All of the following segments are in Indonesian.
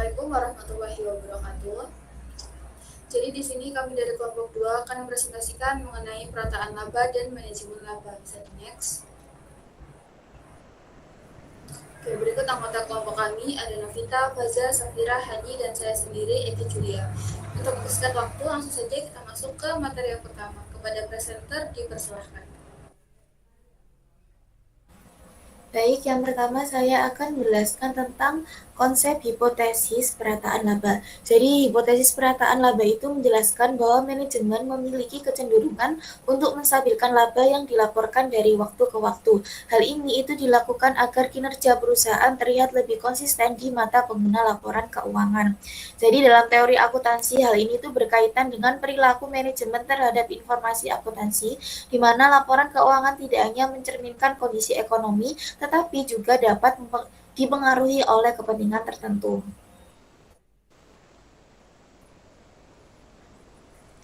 Assalamualaikum warahmatullahi wabarakatuh. Jadi di sini kami dari kelompok 2 akan mempresentasikan mengenai perataan laba dan manajemen laba. Bisa di next. Oke, berikut anggota kelompok kami ada Navita, Faza, Safira, Hani, dan saya sendiri, Eki Julia. Untuk mempersingkat waktu, langsung saja kita masuk ke materi yang pertama. Kepada presenter dipersilahkan. Baik, yang pertama saya akan menjelaskan tentang konsep hipotesis perataan laba. Jadi, hipotesis perataan laba itu menjelaskan bahwa manajemen memiliki kecenderungan untuk menstabilkan laba yang dilaporkan dari waktu ke waktu. Hal ini itu dilakukan agar kinerja perusahaan terlihat lebih konsisten di mata pengguna laporan keuangan. Jadi, dalam teori akuntansi, hal ini itu berkaitan dengan perilaku manajemen terhadap informasi akuntansi, di mana laporan keuangan tidak hanya mencerminkan kondisi ekonomi, tetapi juga dapat dipengaruhi oleh kepentingan tertentu.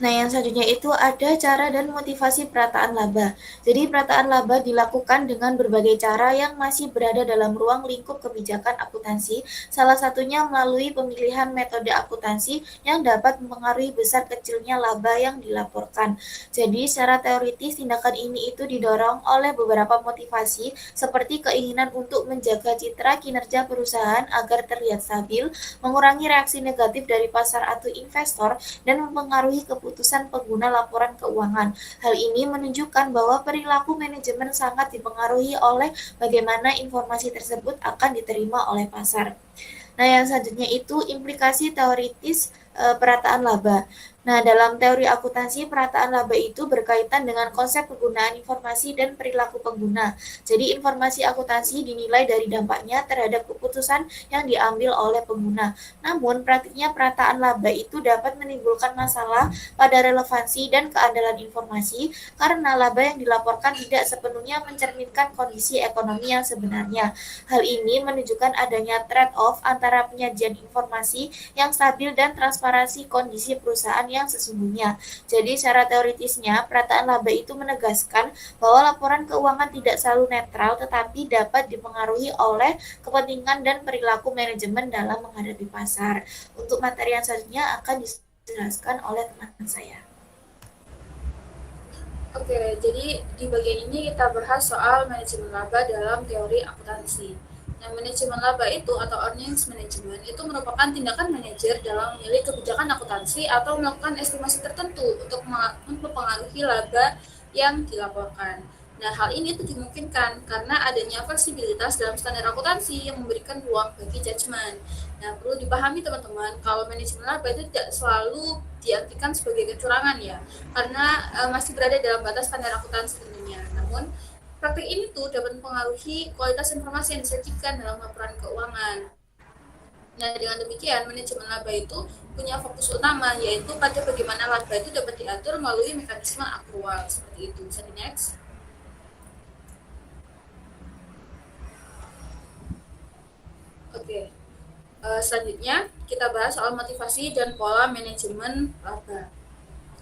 Nah, yang selanjutnya itu ada cara dan motivasi perataan laba. Jadi, perataan laba dilakukan dengan berbagai cara yang masih berada dalam ruang lingkup kebijakan akuntansi, salah satunya melalui pemilihan metode akuntansi yang dapat mempengaruhi besar kecilnya laba yang dilaporkan. Jadi, secara teoritis, tindakan ini itu didorong oleh beberapa motivasi, seperti keinginan untuk menjaga citra kinerja perusahaan agar terlihat stabil, mengurangi reaksi negatif dari pasar atau investor, dan mempengaruhi keputusan pengguna laporan keuangan. Hal ini menunjukkan bahwa perilaku manajemen sangat dipengaruhi oleh bagaimana informasi tersebut akan diterima oleh pasar. Nah, yang selanjutnya itu implikasi teoritis perataan laba. Nah, dalam teori akuntansi, perataan laba itu berkaitan dengan konsep penggunaan informasi dan perilaku pengguna. Jadi, informasi akuntansi dinilai dari dampaknya terhadap keputusan yang diambil oleh pengguna. Namun, praktiknya perataan laba itu dapat menimbulkan masalah pada relevansi dan keandalan informasi karena laba yang dilaporkan tidak sepenuhnya mencerminkan kondisi ekonomi yang sebenarnya. Hal ini menunjukkan adanya trade-off antara penyajian informasi yang stabil dan transparansi kondisi perusahaan yang sesungguhnya. Jadi, secara teoritisnya, perataan laba itu menegaskan bahwa laporan keuangan tidak selalu netral tetapi dapat dipengaruhi oleh kepentingan dan perilaku manajemen dalam menghadapi pasar. Untuk materi yang selanjutnya akan dijelaskan oleh teman saya. Oke, jadi di bagian ini kita bahas soal manajemen laba dalam teori akuntansi. Nah, manajemen laba itu atau earnings management itu merupakan tindakan manajer dalam memilih kebijakan akuntansi atau melakukan estimasi tertentu untuk mempengaruhi laba yang dilaporkan. Nah, hal ini tuh dimungkinkan karena adanya fleksibilitas dalam standar akuntansi yang memberikan ruang bagi judgement. Nah, perlu dipahami teman-teman, kalau manajemen laba itu tidak selalu diartikan sebagai kecurangan ya, karena masih berada dalam batas standar akuntansi tentunya. Namun, praktik ini tuh dapat mempengaruhi kualitas informasi yang disajikan dalam laporan keuangan. Nah, dengan demikian, manajemen laba itu punya fokus utama, yaitu pada bagaimana laba itu dapat diatur melalui mekanisme akrual. Seperti itu. Bisa di next. Oke, selanjutnya kita bahas soal motivasi dan pola manajemen laba.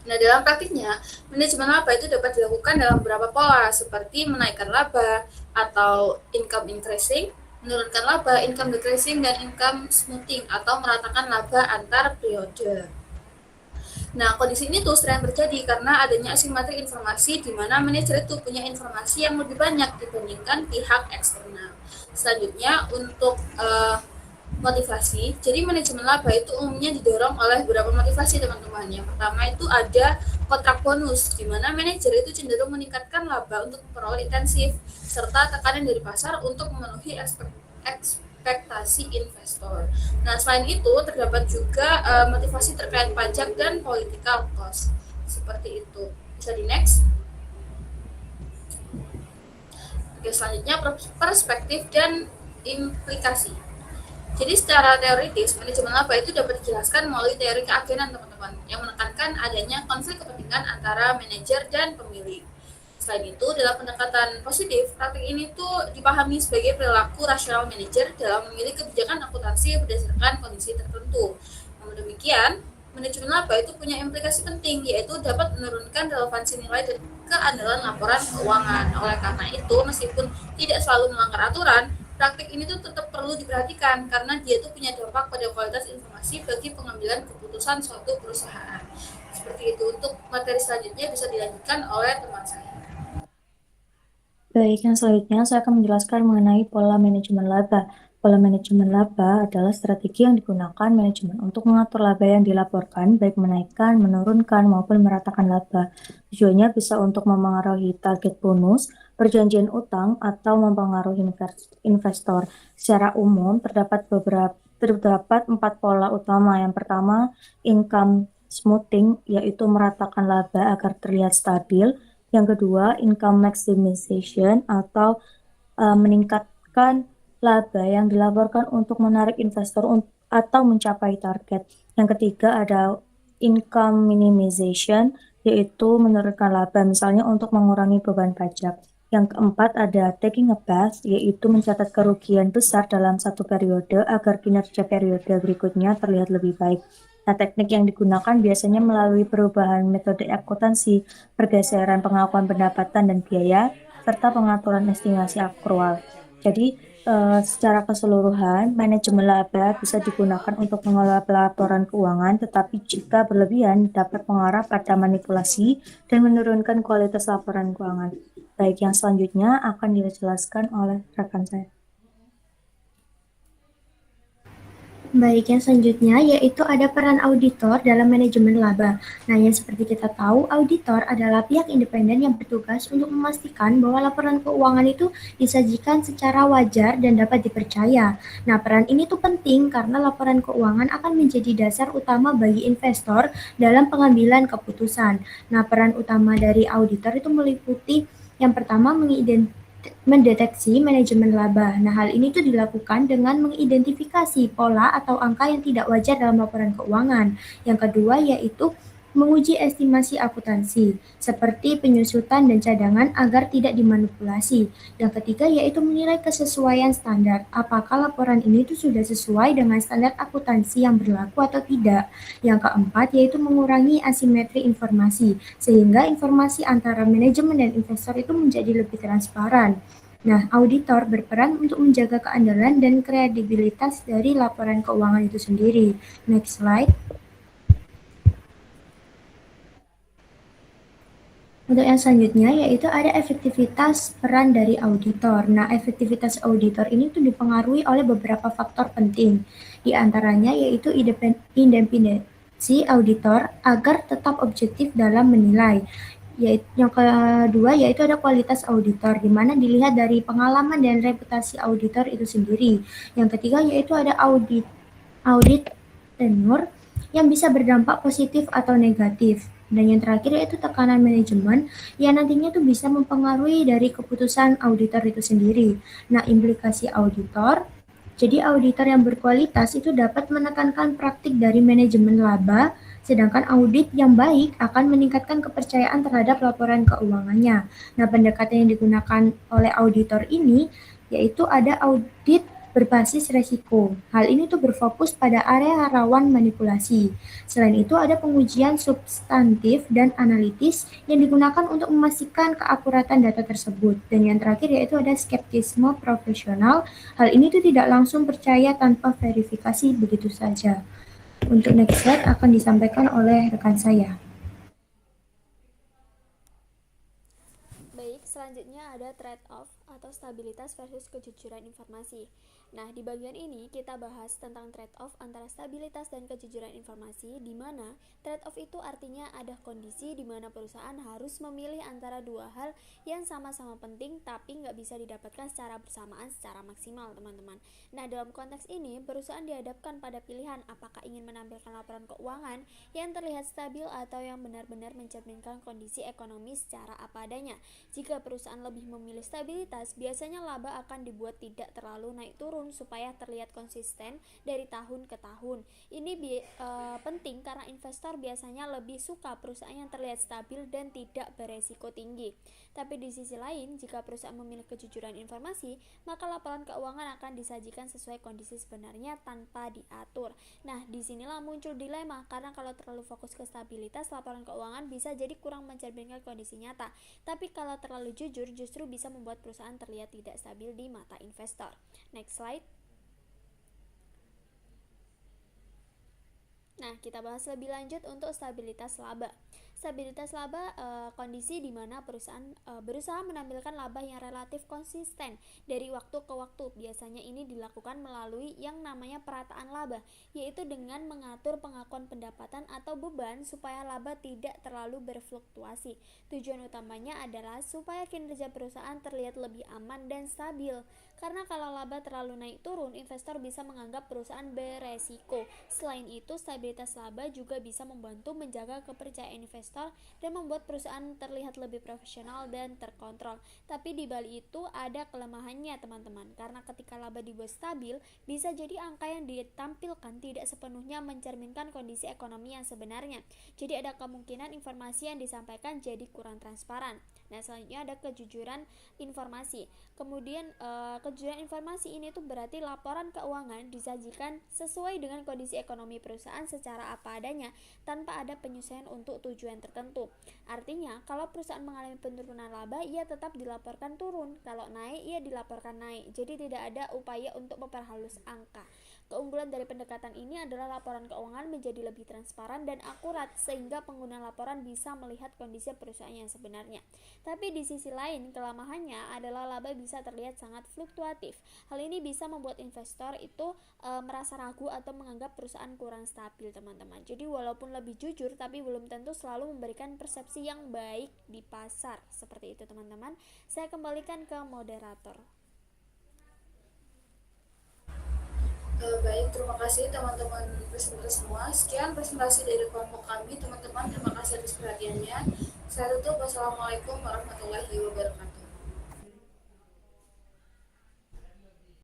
Nah, dalam praktiknya, manajemen laba itu dapat dilakukan dalam beberapa pola, seperti menaikkan laba atau income increasing, menurunkan laba, income decreasing, dan income smoothing atau meratakan laba antar periode. Nah, kondisi ini tuh sering terjadi karena adanya asimetri informasi di mana manajer itu punya informasi yang lebih banyak dibandingkan pihak eksternal. Selanjutnya, untuk motivasi, jadi manajemen laba itu umumnya didorong oleh beberapa motivasi teman-teman. Yang pertama itu ada kontrak bonus, di mana manajer itu cenderung meningkatkan laba untuk memperoleh intensif, serta tekanan dari pasar untuk memenuhi ekspektasi investor. Nah, selain itu terdapat juga motivasi terkait pajak dan political cost. Seperti itu. Bisa di next. Oke, selanjutnya perspektif dan implikasi. Jadi secara teoritis, manajemen laba itu dapat dijelaskan melalui teori keagenan teman-teman, yang menekankan adanya konflik kepentingan antara manajer dan pemilik. Selain itu, dalam pendekatan positif, praktik ini tuh dipahami sebagai perilaku rasional manajer dalam memilih kebijakan akuntansi berdasarkan kondisi tertentu. Namun demikian, manajemen laba itu punya implikasi penting, yaitu dapat menurunkan relevansi nilai dan keandalan laporan keuangan. Oleh karena itu, meskipun tidak selalu melanggar aturan, praktik ini tuh tetap perlu diperhatikan karena dia tuh punya dampak pada kualitas informasi bagi pengambilan keputusan suatu perusahaan. Seperti itu. Untuk materi selanjutnya bisa dilanjutkan oleh teman saya. Baik, yang selanjutnya saya akan menjelaskan mengenai pola manajemen laba. Pola manajemen laba adalah strategi yang digunakan manajemen untuk mengatur laba yang dilaporkan, baik menaikkan, menurunkan, maupun meratakan laba. Tujuannya bisa untuk memengaruhi target bonus, perjanjian utang, atau mempengaruhi investor. Secara umum, terdapat 4 pola utama. Yang pertama, income smoothing, yaitu meratakan laba agar terlihat stabil. Yang kedua, income maximization atau meningkatkan laba yang dilaporkan untuk menarik investor atau mencapai target. Yang ketiga ada income minimization, yaitu menurunkan laba, misalnya untuk mengurangi beban pajak. Yang keempat ada taking a bath, yaitu mencatat kerugian besar dalam satu periode agar kinerja periode berikutnya terlihat lebih baik. Nah, teknik yang digunakan biasanya melalui perubahan metode akuntansi, pergeseran pengakuan pendapatan dan biaya, serta pengaturan estimasi akrual. Jadi, secara keseluruhan, manajemen laba bisa digunakan untuk mengelola pelaporan keuangan, tetapi jika berlebihan dapat mengarah pada manipulasi dan menurunkan kualitas laporan keuangan. Baik, yang selanjutnya akan dijelaskan oleh rekan saya. Baik, yang selanjutnya yaitu ada peran auditor dalam manajemen laba. Nah, yang seperti kita tahu, auditor adalah pihak independen yang bertugas untuk memastikan bahwa laporan keuangan itu disajikan secara wajar dan dapat dipercaya. Nah, peran ini tuh penting karena laporan keuangan akan menjadi dasar utama bagi investor dalam pengambilan keputusan. Nah, peran utama dari auditor itu meliputi yang pertama mendeteksi manajemen laba. Nah, hal ini tuh dilakukan dengan mengidentifikasi pola atau angka yang tidak wajar dalam laporan keuangan. Yang kedua yaitu menguji estimasi akuntansi, seperti penyusutan dan cadangan agar tidak dimanipulasi. Yang ketiga yaitu menilai kesesuaian standar, apakah laporan ini tuh sudah sesuai dengan standar akuntansi yang berlaku atau tidak. Yang keempat yaitu mengurangi asimetri informasi, sehingga informasi antara manajemen dan investor itu menjadi lebih transparan. Nah, auditor berperan untuk menjaga keandalan dan kredibilitas dari laporan keuangan itu sendiri. Next slide. Untuk yang selanjutnya yaitu ada efektivitas peran dari auditor. Nah, efektivitas auditor ini tuh dipengaruhi oleh beberapa faktor penting. Di antaranya yaitu independensi auditor agar tetap objektif dalam menilai. Yang kedua yaitu ada kualitas auditor, di mana dilihat dari pengalaman dan reputasi auditor itu sendiri. Yang ketiga yaitu ada audit tenur yang bisa berdampak positif atau negatif. Dan yang terakhir yaitu tekanan manajemen yang nantinya tuh bisa mempengaruhi dari keputusan auditor itu sendiri. Nah, implikasi auditor, jadi auditor yang berkualitas itu dapat menekankan praktik dari manajemen laba, sedangkan audit yang baik akan meningkatkan kepercayaan terhadap laporan keuangannya. Nah, pendekatan yang digunakan oleh auditor ini yaitu ada audit berbasis resiko. Hal ini tuh berfokus pada area rawan manipulasi. Selain itu ada pengujian substantif dan analitis yang digunakan untuk memastikan keakuratan data tersebut. Dan yang terakhir yaitu ada skeptisme profesional. Hal ini tuh tidak langsung percaya tanpa verifikasi begitu saja. Untuk next slide akan disampaikan oleh rekan saya. Baik, selanjutnya ada trade-off atau stabilitas versus kejujuran informasi. Nah, di bagian ini kita bahas tentang trade-off antara stabilitas dan kejujuran informasi, di mana trade-off itu artinya ada kondisi di mana perusahaan harus memilih antara dua hal yang sama-sama penting tapi nggak bisa didapatkan secara bersamaan secara maksimal, teman-teman. Nah, dalam konteks ini, perusahaan dihadapkan pada pilihan apakah ingin menampilkan laporan keuangan yang terlihat stabil atau yang benar-benar mencerminkan kondisi ekonomi secara apa adanya. Jika perusahaan lebih memilih stabilitas, biasanya laba akan dibuat tidak terlalu naik turun supaya terlihat konsisten dari tahun ke tahun. Ini penting karena investor biasanya lebih suka perusahaan yang terlihat stabil dan tidak beresiko tinggi. Tapi di sisi lain, jika perusahaan memilih kejujuran informasi, maka laporan keuangan akan disajikan sesuai kondisi sebenarnya tanpa diatur. Nah, disinilah muncul dilema, karena kalau terlalu fokus ke stabilitas, laporan keuangan bisa jadi kurang mencerminkan kondisi nyata. Tapi kalau terlalu jujur, justru bisa membuat perusahaan terlihat tidak stabil di mata investor. Next slide. Nah, kita bahas lebih lanjut untuk stabilitas laba. Stabilitas laba kondisi di mana perusahaan berusaha menampilkan laba yang relatif konsisten dari waktu ke waktu. Biasanya ini dilakukan melalui yang namanya perataan laba, yaitu dengan mengatur pengakuan pendapatan atau beban supaya laba tidak terlalu berfluktuasi. Tujuan utamanya adalah supaya kinerja perusahaan terlihat lebih aman dan stabil. Karena kalau laba terlalu naik turun, investor bisa menganggap perusahaan beresiko. Selain itu, stabilitas laba juga bisa membantu menjaga kepercayaan investor dan membuat perusahaan terlihat lebih profesional dan terkontrol. Tapi di balik itu ada kelemahannya, teman-teman. Karena ketika laba dibuat stabil, bisa jadi angka yang ditampilkan tidak sepenuhnya mencerminkan kondisi ekonomi yang sebenarnya. Jadi ada kemungkinan informasi yang disampaikan jadi kurang transparan. Nah, selanjutnya ada kejujuran informasi. Kemudian kejujuran informasi ini tuh berarti laporan keuangan disajikan sesuai dengan kondisi ekonomi perusahaan secara apa adanya tanpa ada penyesuaian untuk tujuan tertentu. Artinya, kalau perusahaan mengalami penurunan laba, ia tetap dilaporkan turun. Kalau naik, ia dilaporkan naik. Jadi tidak ada upaya untuk memperhalus angka. Keunggulan dari pendekatan ini adalah laporan keuangan menjadi lebih transparan dan akurat sehingga pengguna laporan bisa melihat kondisi perusahaan yang sebenarnya. Tapi di sisi lain, kelemahannya adalah laba bisa terlihat sangat fluktuatif. Hal ini bisa membuat investor itu merasa ragu atau menganggap perusahaan kurang stabil, teman-teman. Jadi walaupun lebih jujur, tapi belum tentu selalu memberikan persepsi yang baik di pasar. Seperti itu, teman-teman. Saya kembalikan ke moderator. Baik, terima kasih teman-teman presenter semua. Sekian presentasi dari kelompok kami, teman-teman. Terima kasih atas perhatiannya. Saya tutup. Wassalamualaikum warahmatullahi wabarakatuh.